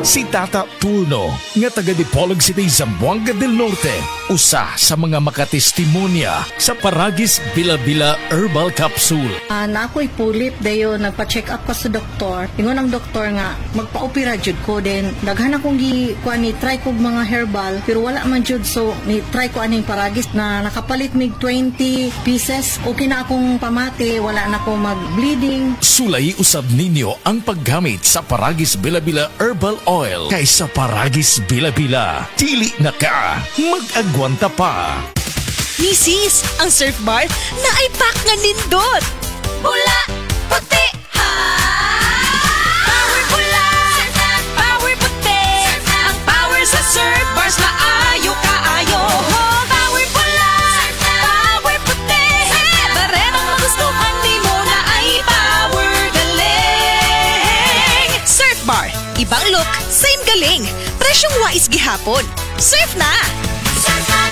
Si Tata Turno, nga taga Dipolog City, Zamboanga del Norte, usa sa mga makatestimonya sa Paragis Bila-Bila Herbal Capsule. Na ako'y pulip dayo, nagpa-check up ka sa doktor. Ingon ang doktor nga, magpa-opera jud ko din. Daghan akong try kog mga herbal, pero wala man jud, so ni-try ko aning Paragis na nakapalit mig 20 pieces. Okay na akong pamati, wala na akong mag-bleeding. Sulay usab ninyo ang paggamit sa Paragis Bila-Bila Herbal Oil kaysa Paragis Bila-Bila. Dili na ka, mag-agwanta pa. Misis, ang Surf Bar na ay pack nga nindot. Bula, puti, ha! Power bula, power puti. Ang power sa Surf Bars na ayo kaayo. Power bula, power puti. Barenang magustuhan ni mo na ay power galing. Surf Bar, ibang look, same galing. Presyong wais gihapon. Surf na! Surf na!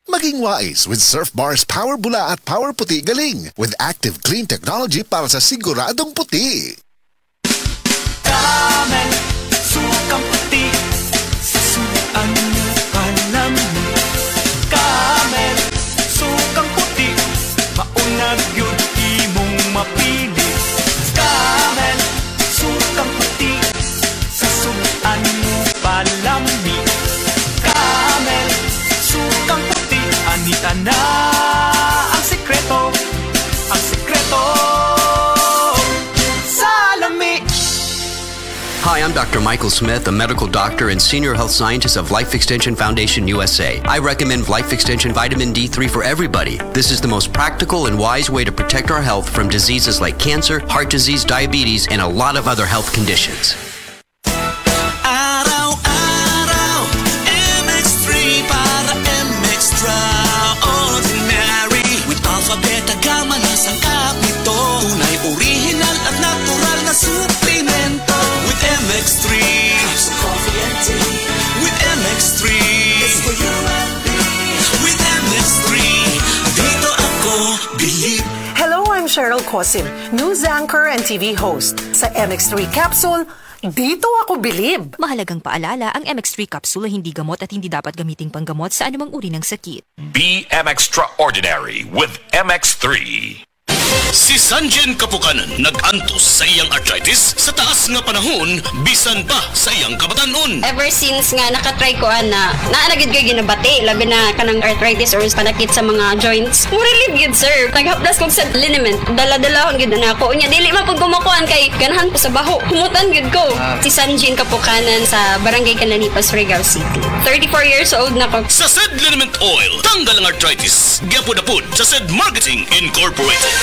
Maging wise with Surf Bar's Power Bula at Power Puti Galing with active clean technology para sa siguradong puti. Camel, sukang puti, susuan mo panamit. Camel, sukang puti, maunag yun imong mapili. Camel, sukang puti, susuan mo palamig. Camel, sukang puti, anita na ang sekreto sa lami. Hi, I'm Dr. Michael Smith, a medical doctor and senior health scientist of Life Extension Foundation USA. I recommend Life Extension Vitamin D3 for everybody. This is the most practical and wise way to protect our health from diseases like cancer, heart disease, diabetes, and a lot of other health conditions. Araw-araw, MX3 para MX-Traordinary. With alphabet, gamma na sangkap nito. Tunay, original at natural na suplemento. With MX3, so coffee and tea. With MX3, it's for you and me. With MX3, dito ako believe. Hello, I'm Cheryl Cosim, news anchor and TV host. Sa MX3 Capsule, dito ako bilib. Mahalagang paalala, ang MX3 capsule ay hindi gamot at hindi dapat gamiting panggamot sa anumang uri ng sakit. Be Extraordinary with MX3. Si Sanjen Kapukanan nag-antos sa iyang arthritis sa taas nga panahon bisan pa sa iyang kabatanon. Ever since nga nakatry ko na naanagid kay ginabati labi na kanang arthritis or panakit sa mga joints. Mo relieve gid sir. Naghapdas kog sa liniment. Dala-dala ang gid na ako. Unya dili man pud gumakuan kay ganahan ko sa baho. Humutan gid ko. Si Sanjen Kapukanan sa Barangay Cananipas, Surigao City. 34 years old na ko. Sa Sed Liniment Oil, tanggal ang arthritis. Gyapod-apod sa Sed Marketing Incorporated.